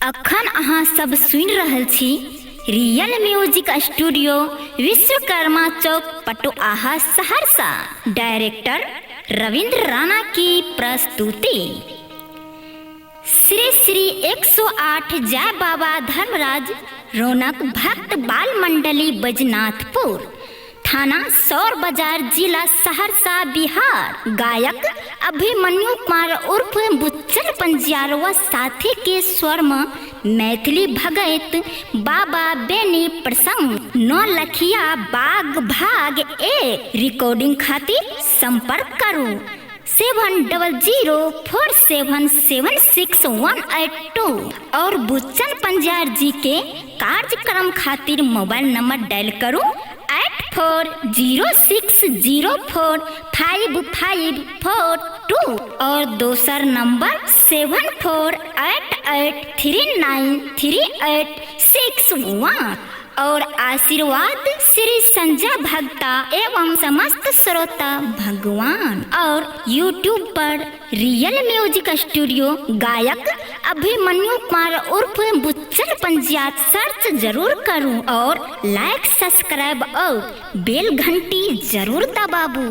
अखन अहाँ सब सुन रहल छी रियल म्यूजिक स्टूडियो विश्वकर्मा चौक पटुआहा सहरसा। डायरेक्टर रविंद्र राणा की प्रस्तुति। श्री श्री 108 जय बाबा धर्मराज रौनक भक्त बाल मंडली बैजनाथपुर, थाना सौर बाजार, जिला सहरसा, बिहार। गायक अभिमन्यु कुमार उर्फ बुच्चन पंजियारवा साथी के स्वर में मैथिली भगत बाबा बेनी प्रसंग 9 लखिया बाग भाग 1। रिकॉर्डिंग खातिर संपर्क करू 7004776182 और बुच्चन पंजियार जी के कार्यक्रम खातिर मोबाइल नंबर डायल करू 8406045542 और दूसर नंबर 7488393861 और आशीर्वाद श्री संजय भक्ता एवं समस्त श्रोता भगवान। और YouTube पर रियल म्यूजिक स्टूडियो गायक अभिमन्यु कुमार उर्फ बुच्चन पंजियार सर्च जरूर करूं और लाइक सब्सक्राइब और बेल घंटी जरूर दबाबू।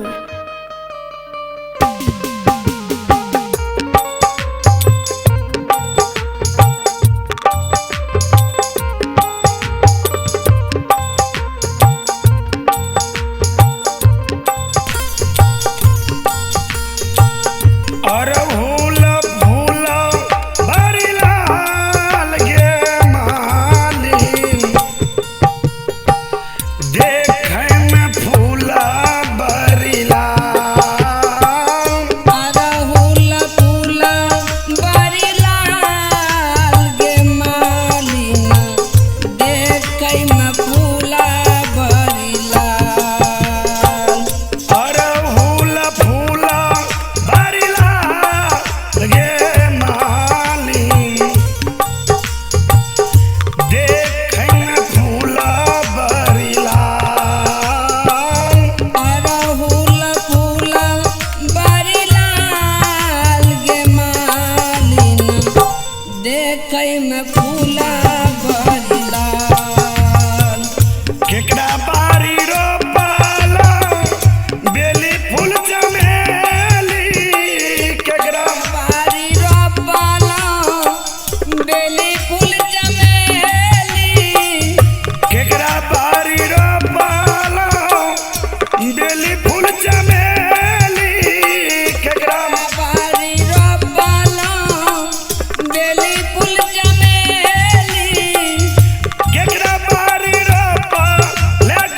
Let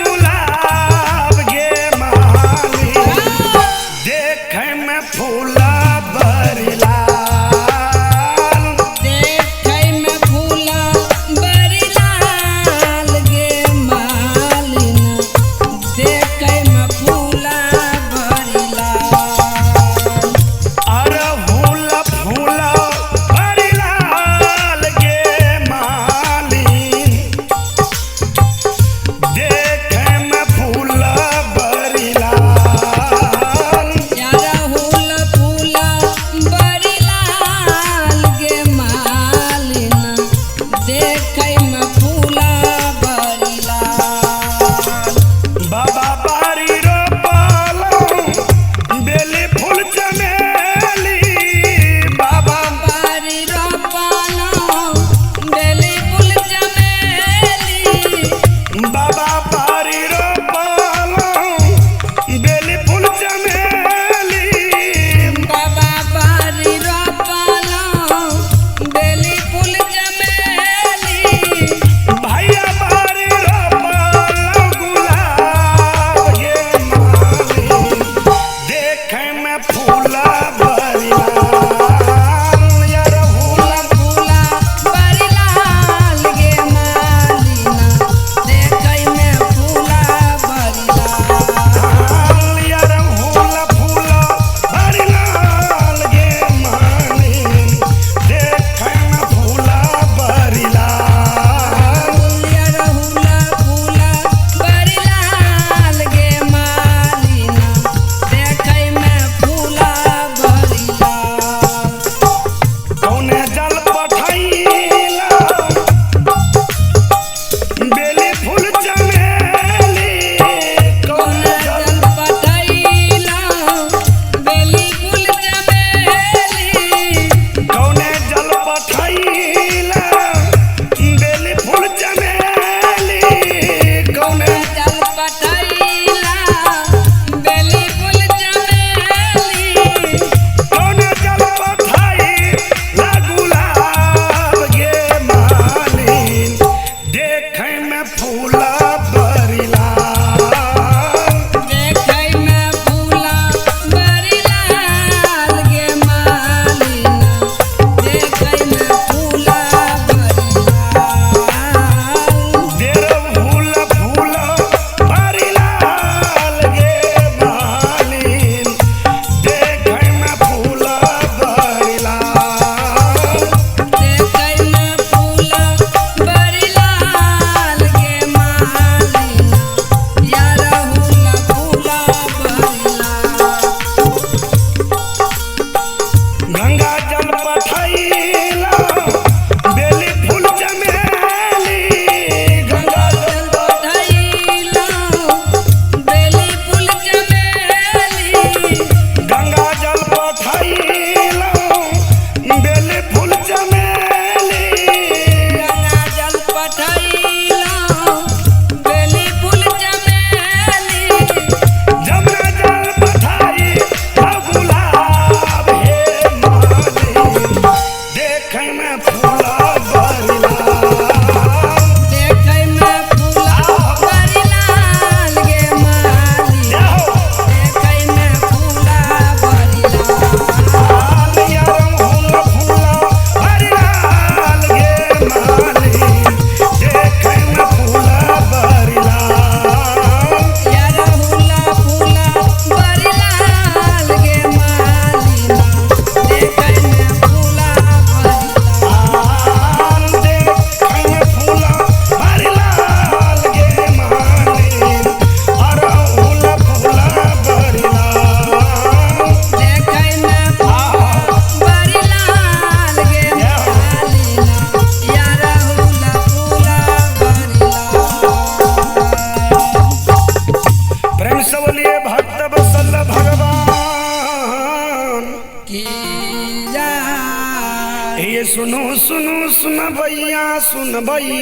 भैया सुनबई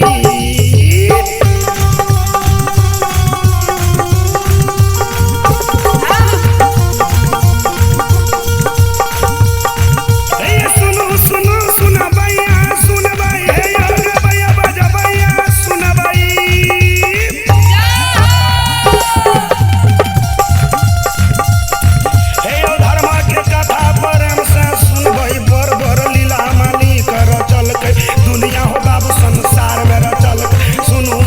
दुनिया हो बाबू संसार में रचल सुनू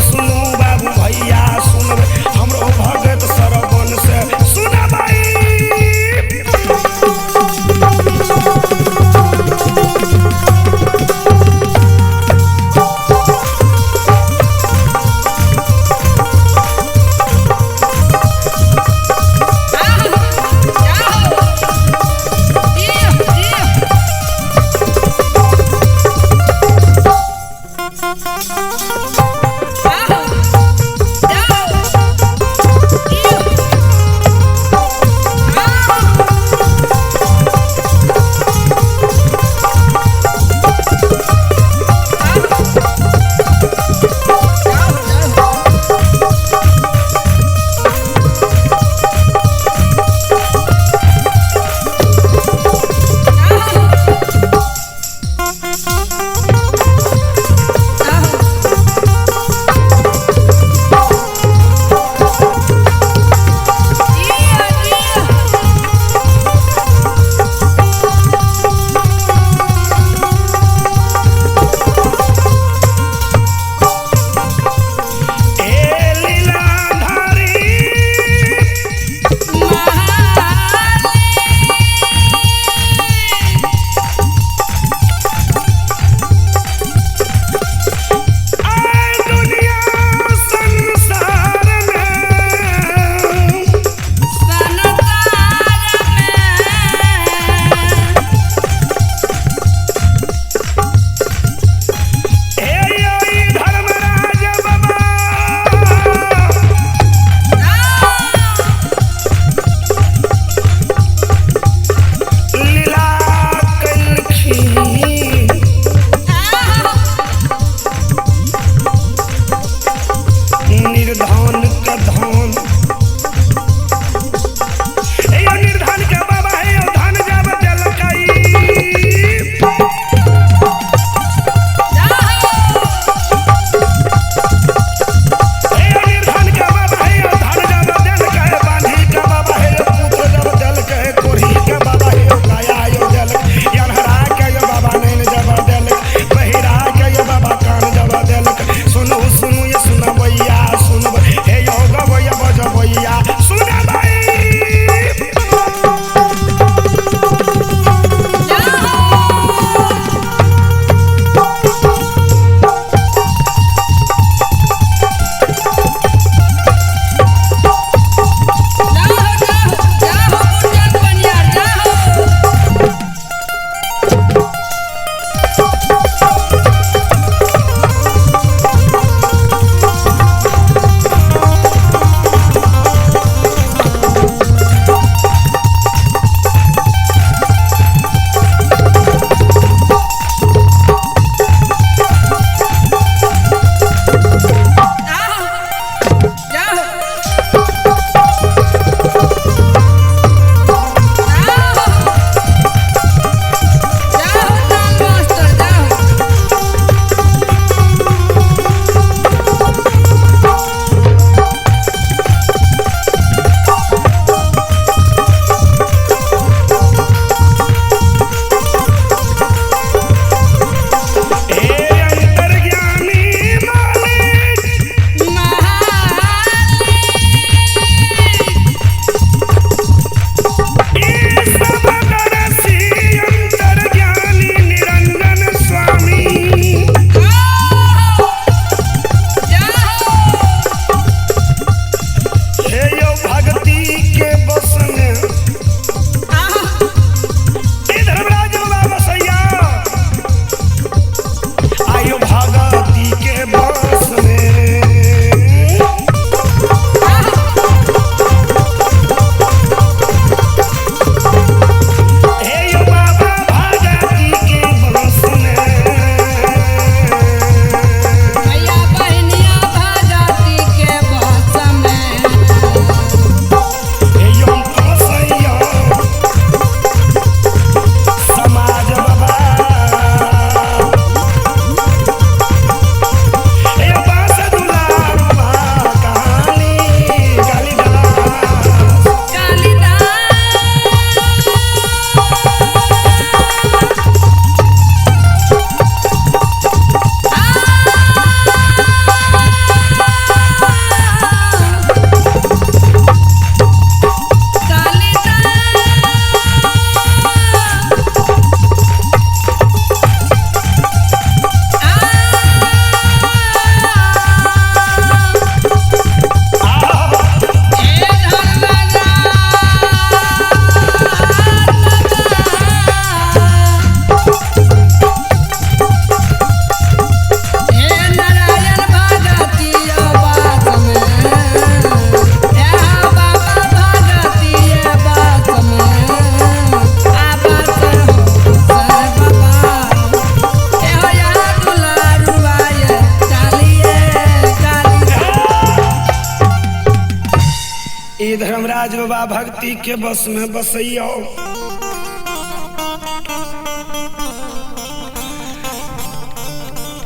धर्मराज बाबा भक्ति के बस में बसैया।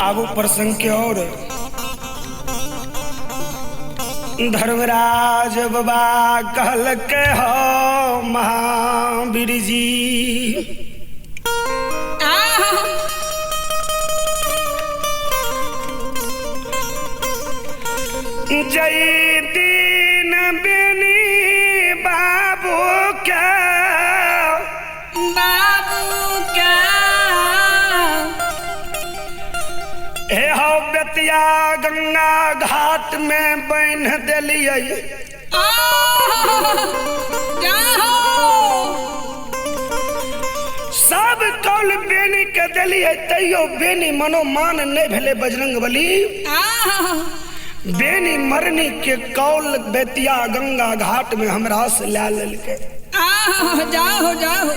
आगू प्रसंग के और धर्मराज बाबा कहल के हो महावीर जी जय दीन बेनी बाबू क्या हे हो बेतिया गंगा घाट में बन दिलिए सब कौल बेनी के दिलिए तैयो बेनी मनोमान नहीं भेले बजरंग बली। बेनी मरनी के कौल बेतिया गंगा घाट में हमरा से ला लेलके। जाओ जाओ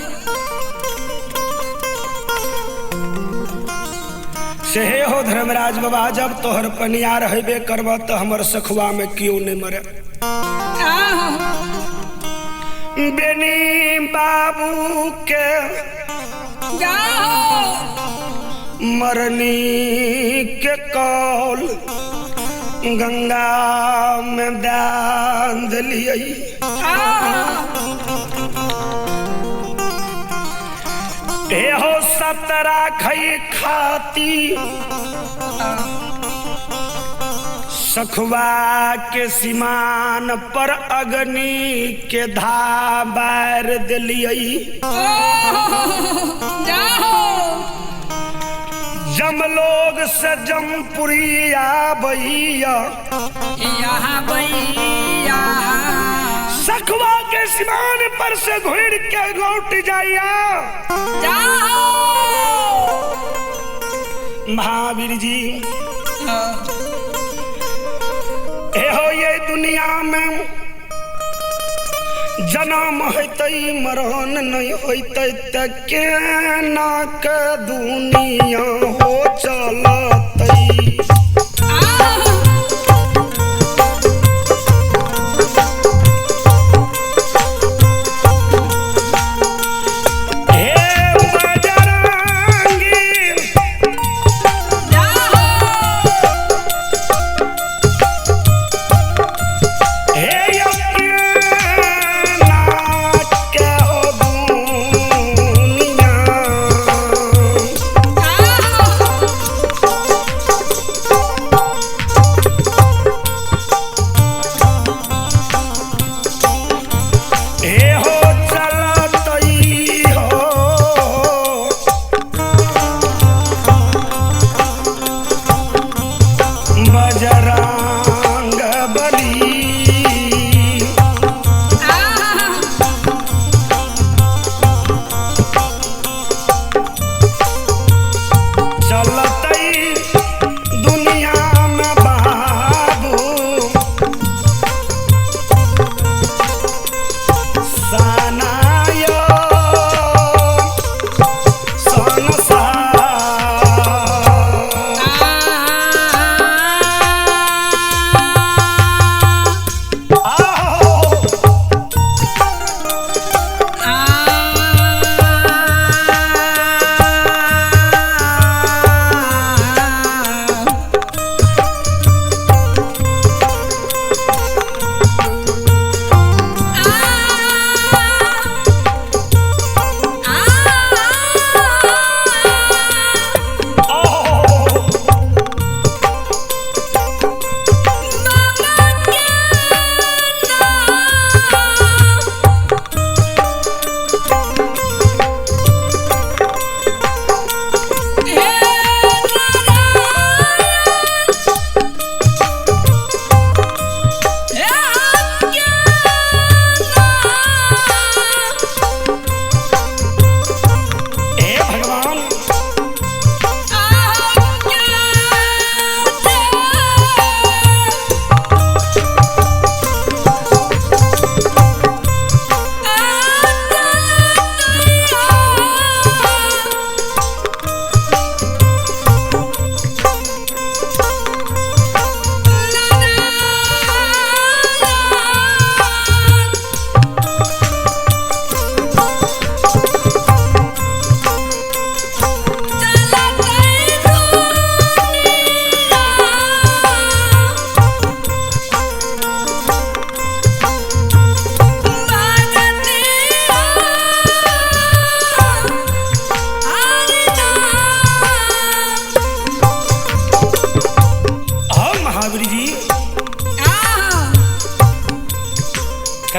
सेहे हो धर्मराज बाबा जब तोहर पनिया रहबे करब तो हमर सखुआ में क्यों नहीं मरे। बेनी बाबू के जाओ मरनी के कौल गंगा में दान दिलिए। हो सतरा खई खाती सखुआ के सीमान पर अग्नि के धाबार दिलिए। जम लोग से जमपुरिया भैया यहाँ भैया सखुआ के सीमान पर से घुड़ के लौट जाइया। महावीर जी हो ये दुनिया में जन्म होते मरण नहीं होते के ना के दुनिया हो चलते।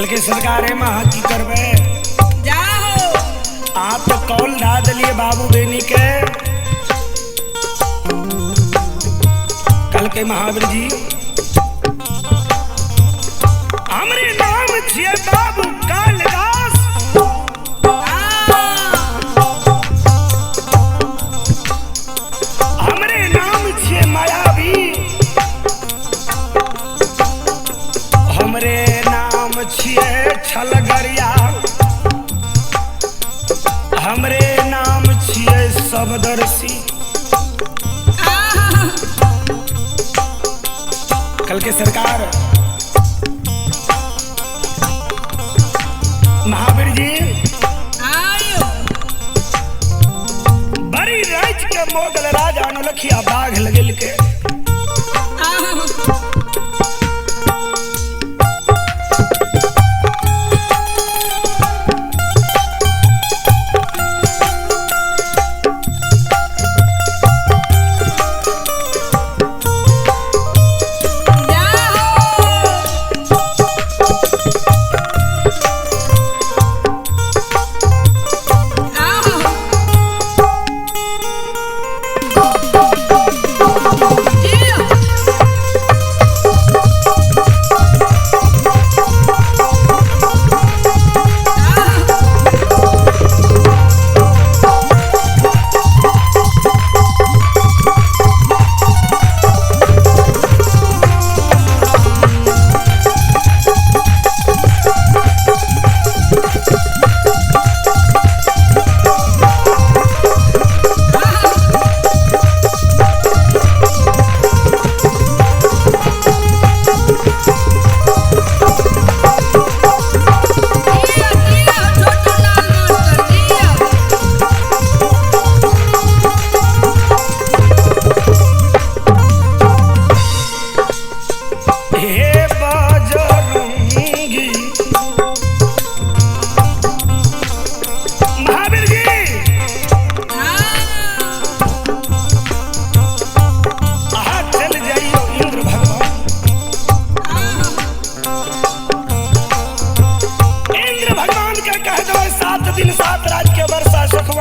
के सरकारे महा की करबे जाओ आप तो कौल दा दिलिए बाबू बेनी के कल के महावीर जी हमरे नाम छिए बाबू कालिदास हमरे नाम छिए मायावी हमरे नाम छिए छलगरिया हमरे नाम छिए सबदर्शी कल के सरकार महावीर जी आयो बड़ी राज के मोगल राजा अनुलखिया बाघ लगिल के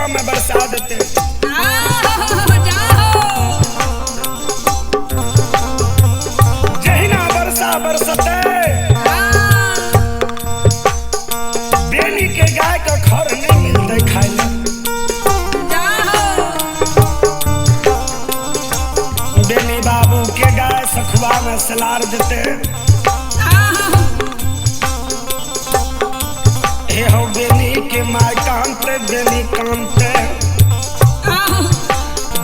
में बरसा देते जहिना बरसा बरसते बेनी के गाय का खर नहीं मिलते खाए ला बेनी बाबू के गाय सखुआ में सलार देते हे हो बेनी के माय कांते बेनी कांते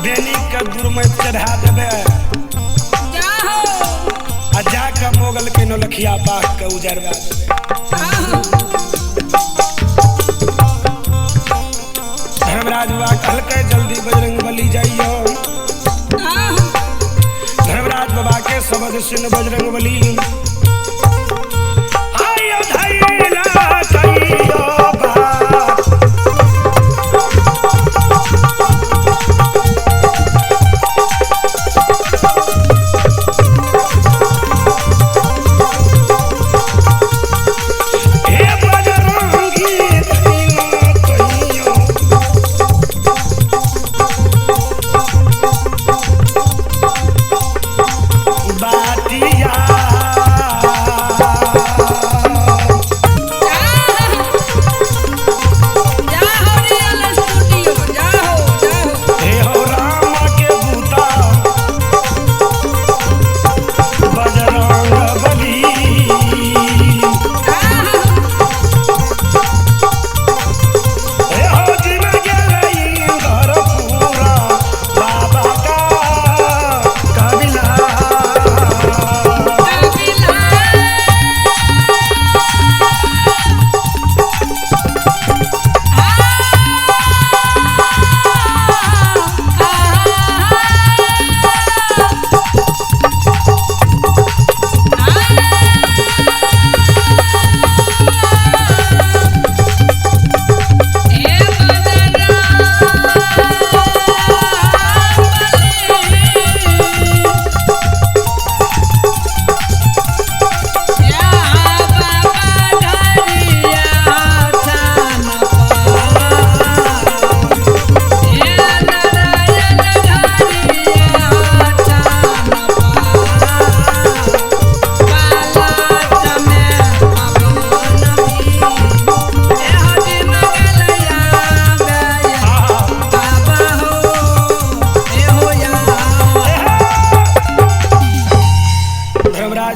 बेनी के दूर में चढ़ा देवे आ जाके मोगल के नौलखिया बाघ के उजरवा देवे धर्मराज हुआ कहलके जल्दी बजरंगबली जाइयो धर्मराज बाबा के सबद सुन बजरंगबली आयो धैला कहियो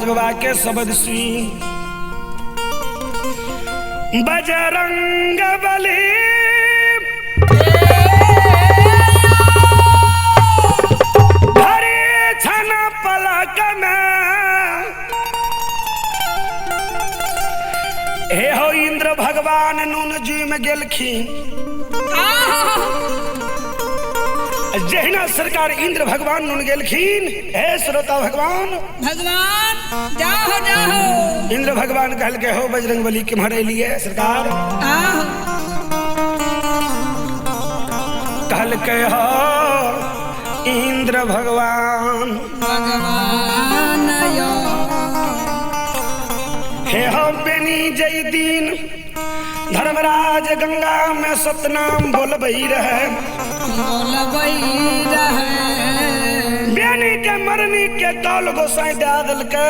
बाबा के शब्द सुई बजरंग बली धरे छन पलक में हे हो इंद्र भगवान नून जी में गेलखिन जहिना सरकार इंद्र भगवान नुन गेलखिन हे श्रोता भगवान जाहो इंद्र भगवान कहल के हो बजरंग बली के मारे लिए सरकार कहल के हो इंद्र भगवान हे हो बेनी जय दिन धर्मराज गंगा में सतनाम बोलबई रहे बेनी के मरनी के कौल गोसाई दादल के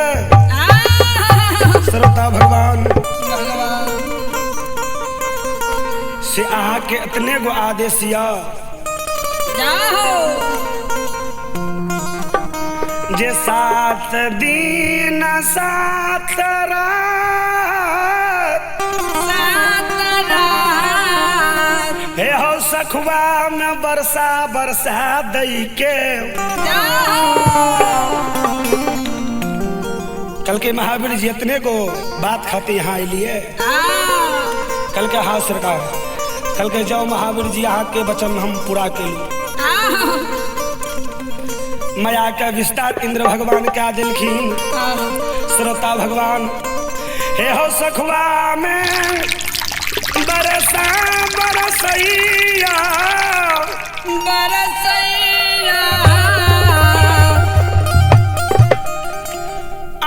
श्रोता भगवान से आहा के इतने गो आदेश या जे 7 दिन 7 रात हे हो सखुआ में बरसा बरसा दई के कल के महावीर जी इतने को बात खाते यहाँ लिए कल के हाँ सरकार कल के जाओ महावीर जी यहाँ के वचन हम पूरा के लिए माया का विस्तार इंद्र भगवान क्या दिलखिन श्रोता भगवान हे हो सखुआ में बरसा बरसैया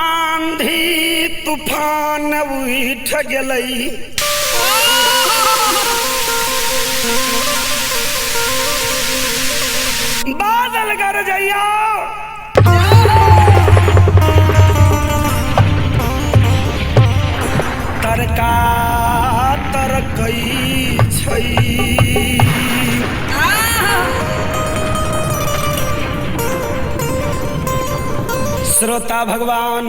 आंधी तूफान उठ गेलई बादल गरजैया तरका तरकई छई श्रोता भगवान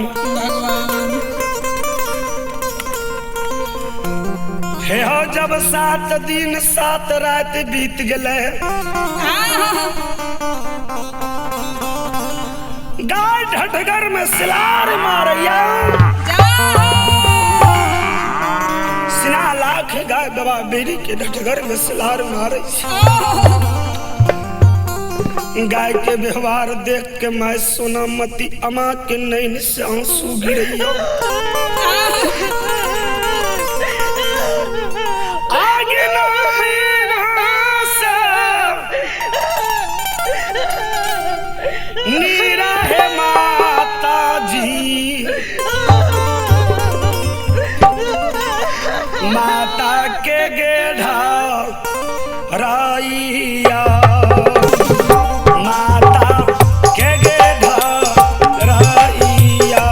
हे हो जब 7 दिन 7 रात बीत गए गाय ढटगर में सिलार मारैया सिना लाख गाय गवा बेरी के ढटगर में सिलार मारे गाय के व्यवहार देख के मैं सोना मती अमा के नैन से आंसू गिरैया आगे नीरा है माता जी माता के गेढ़ा राइया माता के गेढ़ा राइया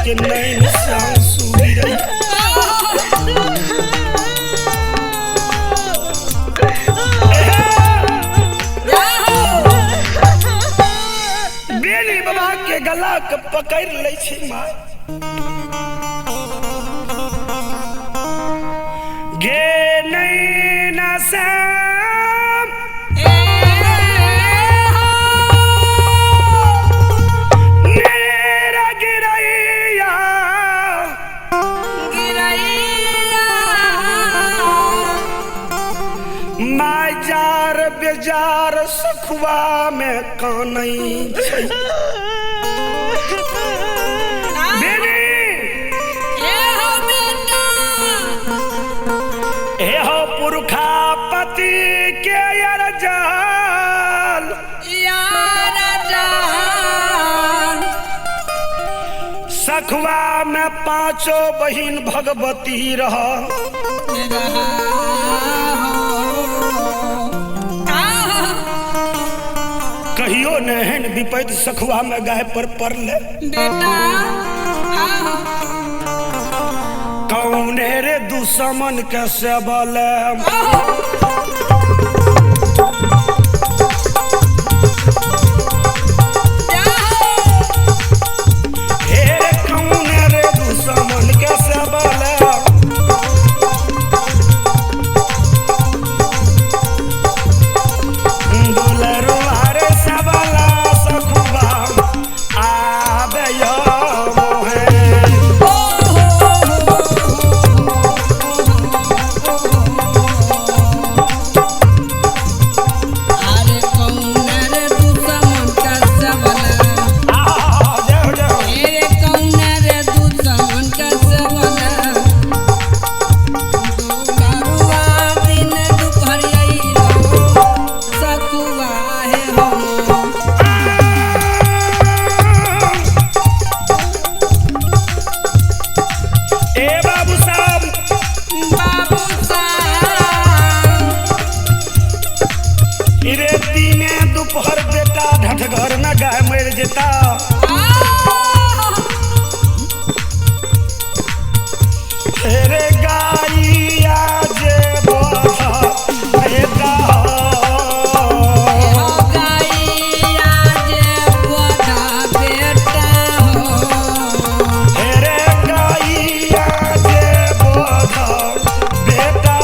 के नैन से आंसू गिरे। बेली बाबा के गला के पकड़ ले छी माँ। गे नैना से माजार बेजार सखुआ में कानई छै। एहो पुरखा पति के अरजाल सखुआ में पांचों बहिन भगवती रह। कहियो नहन विपद सखुआ में गाय पर पड़ले। कौने रे दुश्मन के सेबल दोपहर बेटा ढठ घर न गाय मर जेता। रे गाइया जे बोधा बेटा गाइया जे बोधा बेटा रे गाइया जे बोधा बेटा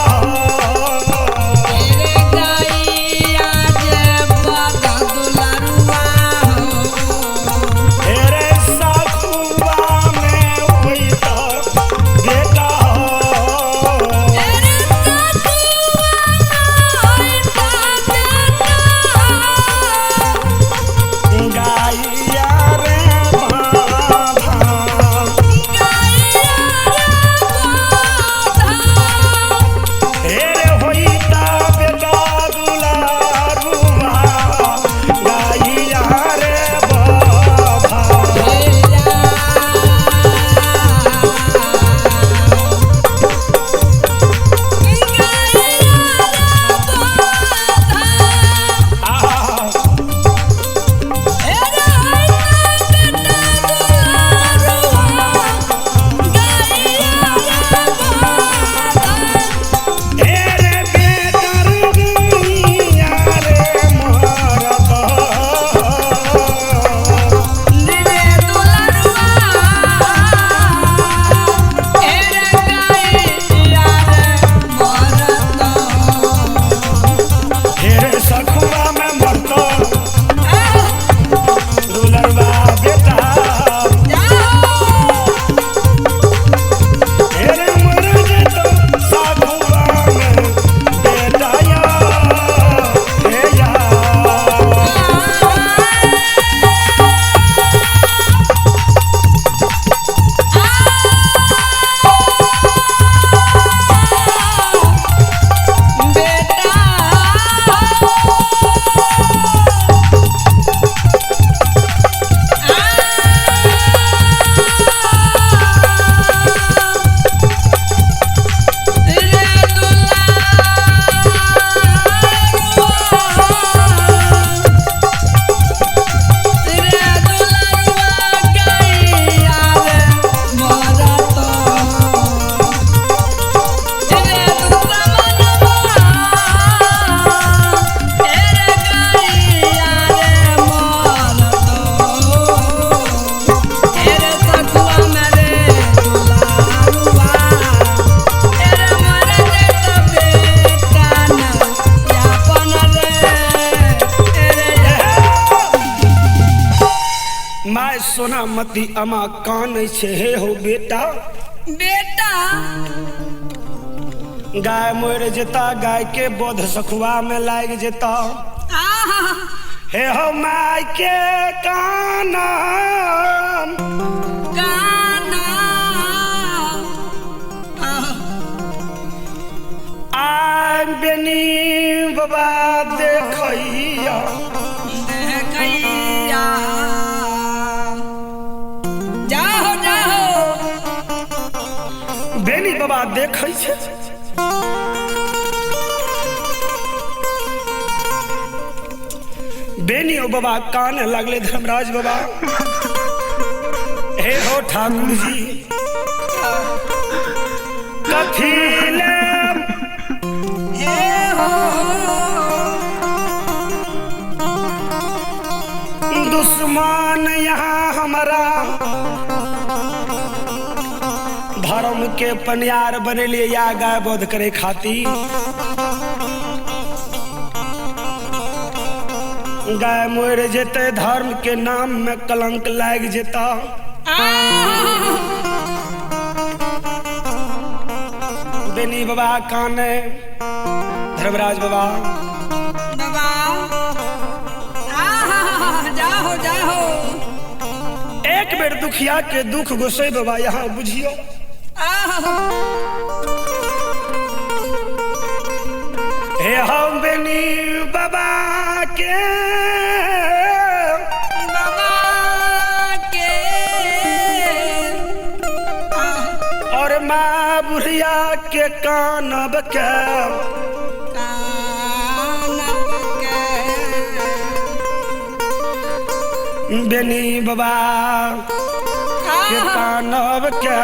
मती अमा कान छे हे हो बेटा बेटा गाय मोर जेता गाय के बोध सखुआ में लाग जेता आहा हे हो माय के काना गाना आय बेनी बाबा देखैया देखैया जाहो जाहो बेनी बाबा देखै छै बेनी ओ बाबा कान लगले धर्मराज बाबा हे हो ठाकुर जी कथी ले हे हो दुश्मन यहाँ हमारा धर्म के पनियार बनेलिए या गाय बोध करे खातिर गाय मोर जेते धर्म के नाम में कलंक लाग जेता बेनी बाबा काने धर्मराज बाबा बाबा आहा जाहो जाहो एक बेर दुखिया के दुख गोसै बाबा यहाँ बुझियो आहा हे हम बेनी बाबा के बाबा के और माँ बुढ़िया के कानब के कानब के बेनी बाबा के कानब के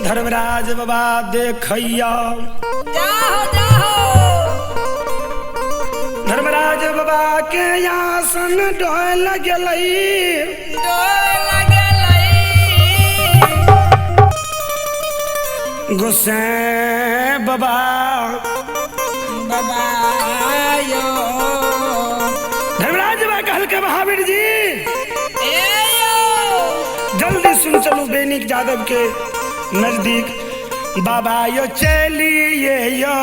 धर्मराज बाबा देखैया जाहो जाहो धर्मराज बाबा के आसन डोल गेलई डोल गेलई गोसाई बाबा बाबा यो धर्मराज बाबा कहल के महावीर जी ए यो जल्दी सुन चलू बेनिक यादव के नजदीक बाबा यो चलिए यो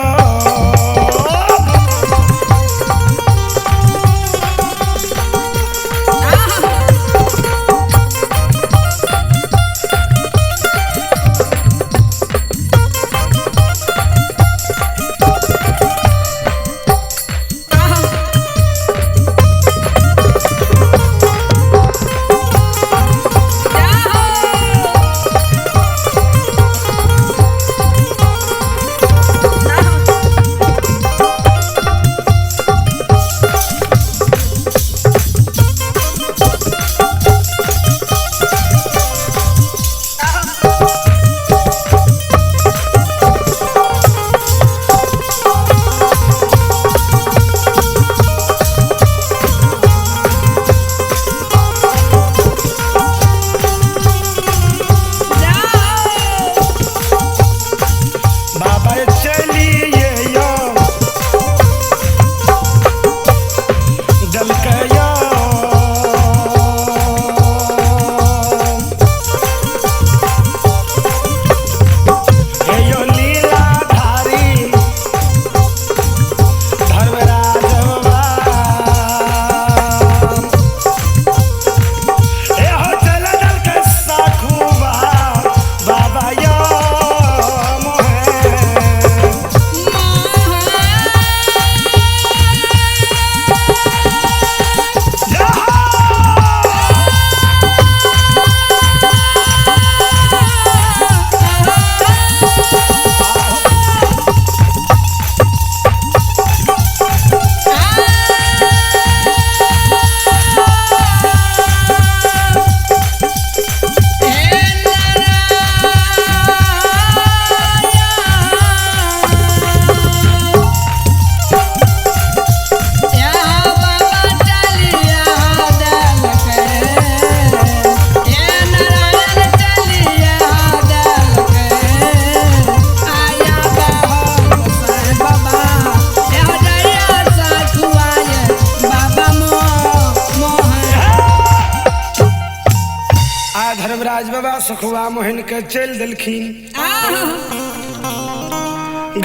आ धर्मराज बाबा सखुआ मोहन के चल दिलखिन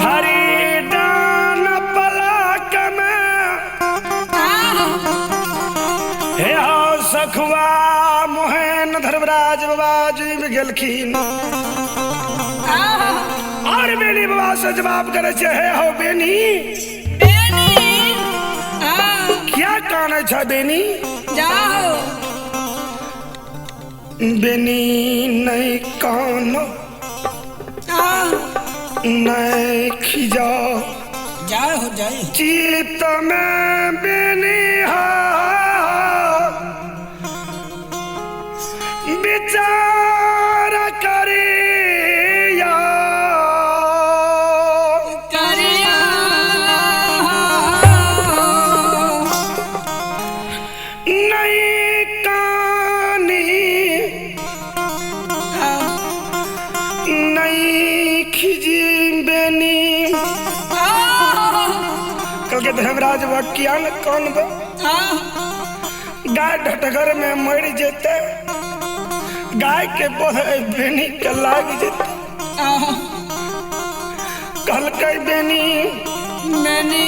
घरी दान पलक में हे हो सखुआ मोहन धर्मराज बाबा जी में गेलखिन और बेनी बाबा से जवाब करे छे हे हो बेनी क्या कहना छे बेनी जाओ बेनी नहीं कहनो नहीं खिजा जाए हो जाए चित में बेनी विचार करिया करिया नहीं कानी नहीं खिजी बेनी कल के धर्मराज किया न कौन बा गाय ढटगर में मर जेते गाय के बोध बेनी के लाग जेते कल के बेनी मैंने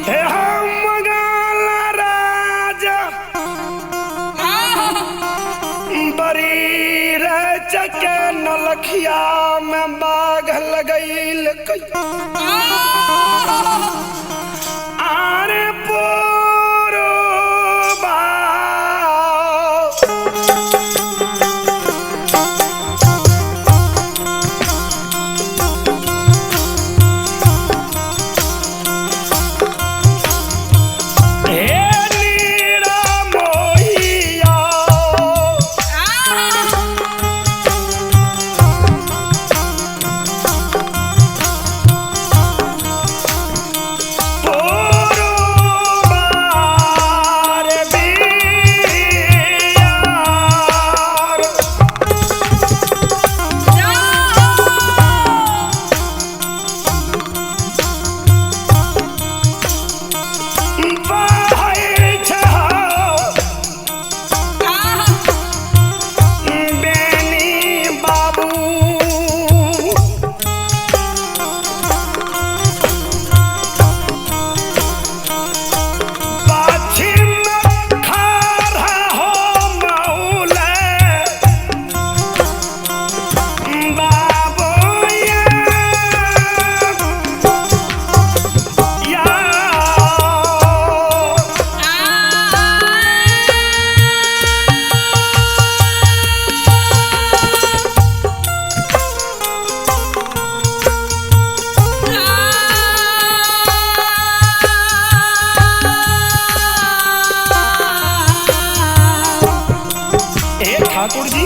हे हम गाला राजा बरी रे चके नलखिया में बाघ लगैल आरे पोरो बा ठाकुर जी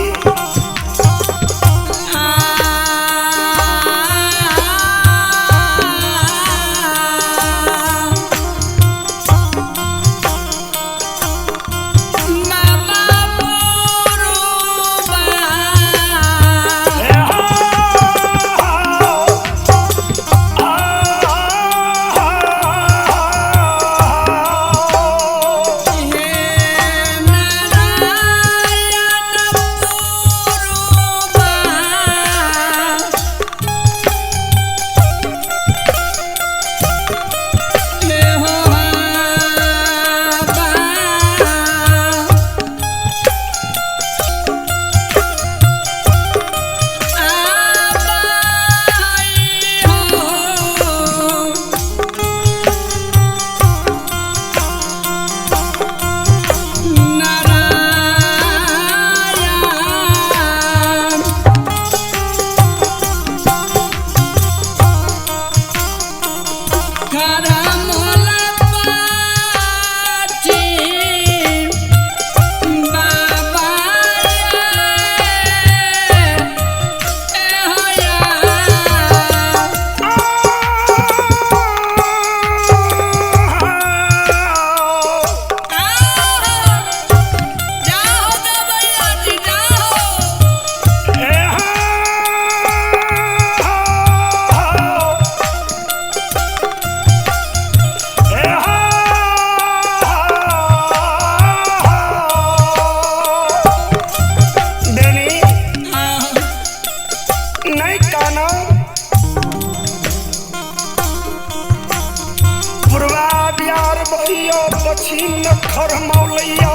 खर मौलैया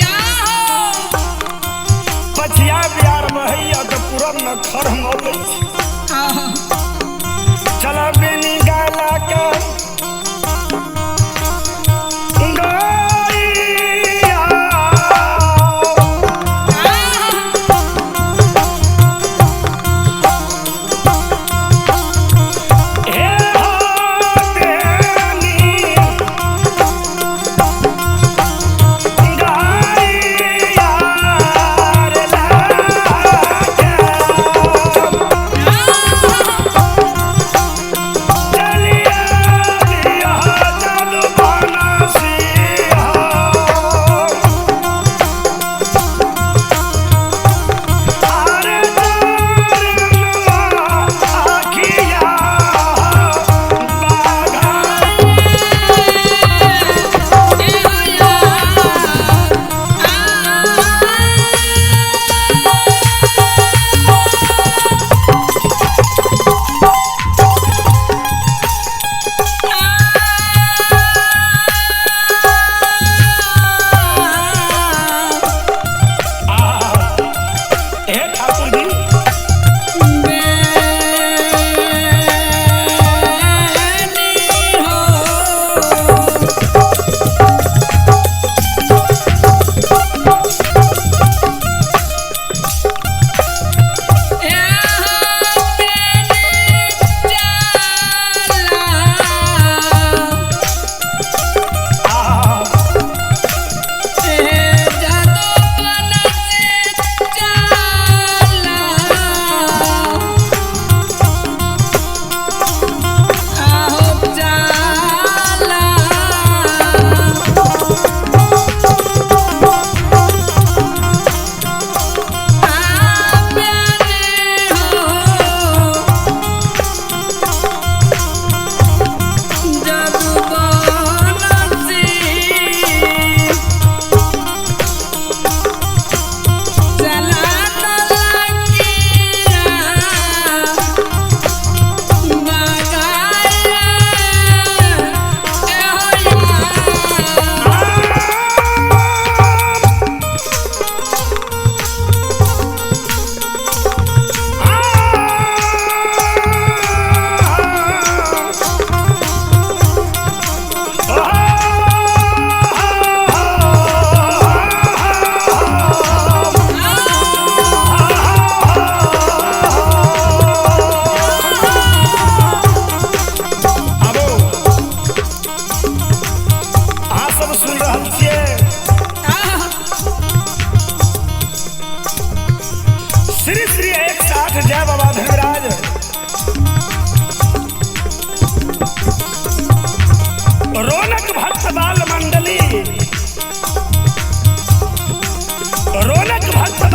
जाओ पछिया बिहार महैया तो पूरब न खर मौलै चल बेनी गाला के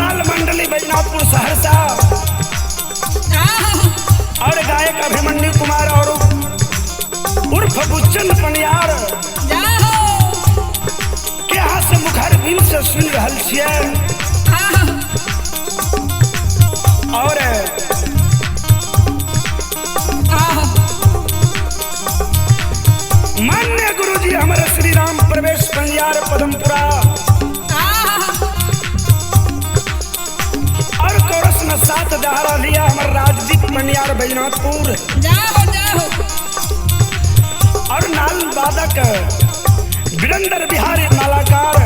बैजनाथपुर सहरसा और गायक अभिमन्यु कुमार और उर्फ बुच्चन पनियार के यहाँ से मुखर बिन से सुन रहल छियै और मान्य गुरुजी हमारे श्री राम प्रवेश पनियार पदमपुरा और कोरस में साथ दहारा लिया हमारे राजदीप पनियार बैजनाथपुर और नाल वादक वीरेंद्र बिहारी मालाकार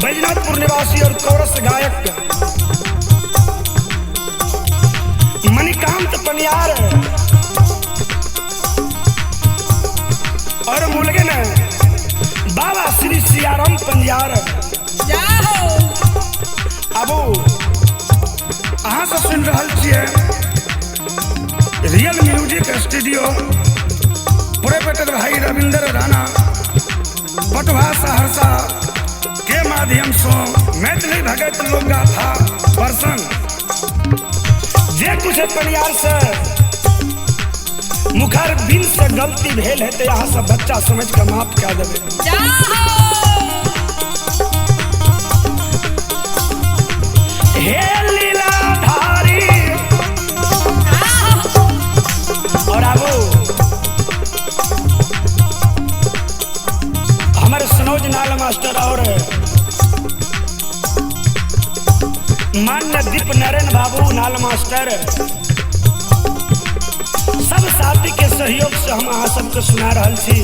बैजनाथपुर निवासी और कोरस गायक मणिकांत पनियार और मुलगन बाबा श्री सियाराम पनियार अबो अहाँ से सुन रहल छियै रियल म्यूजिक स्टूडियो प्रोपराइटर भाई रविंद्र राणा पटवा सहरसा के माध्यम से मैथिली भगत लोक गाथा प्रसंग जे कुछ पनियार से मुखर बिन से गलती भेल है तो यहाँ सब बच्चा समझ के माफ कर देवे हे लीलाधारी और आबो मान्य दीप नारायण बाबू नाल मास्टर सब साथी के सहयोग से हम अहाँ सबके सुना रहल छी।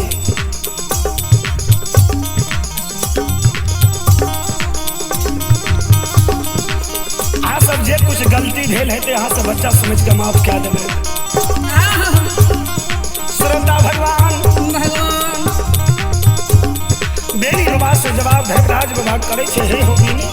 अहाँ सब जे कुछ गलती भेल है तो अहाँ सब बच्चा समझ के माफ क्या देवे। श्रद्धा भगवान बेरी बाबा से जवाब धर्मराज विभाग करे छे हे होगी ने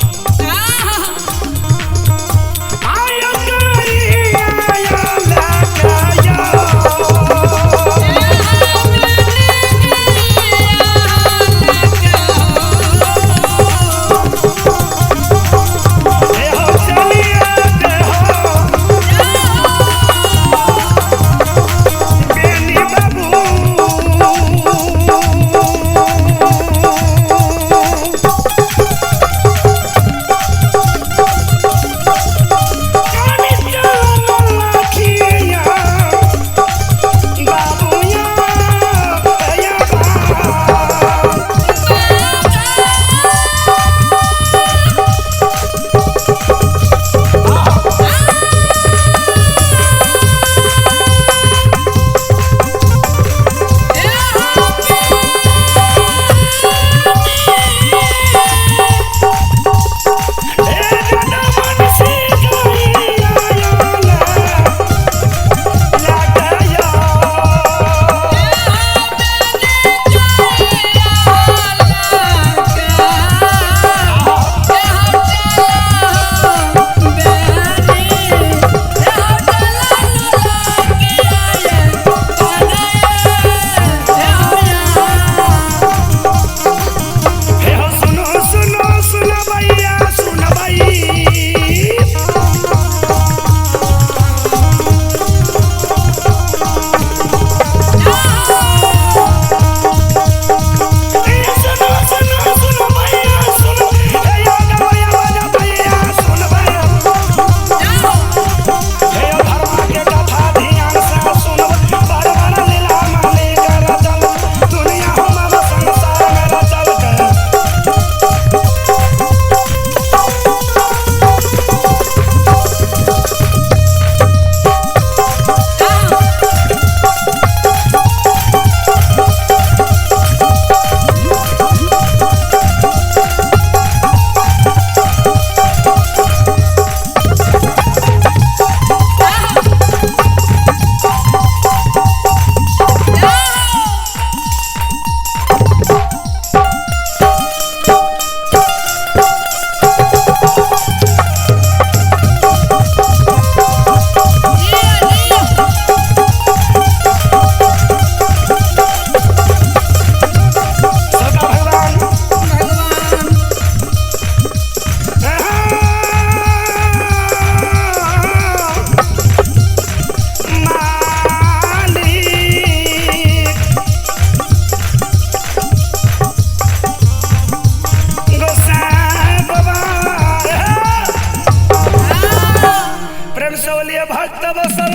भक्त बसल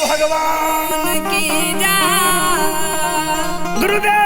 भगवान की जय। गुरुदेव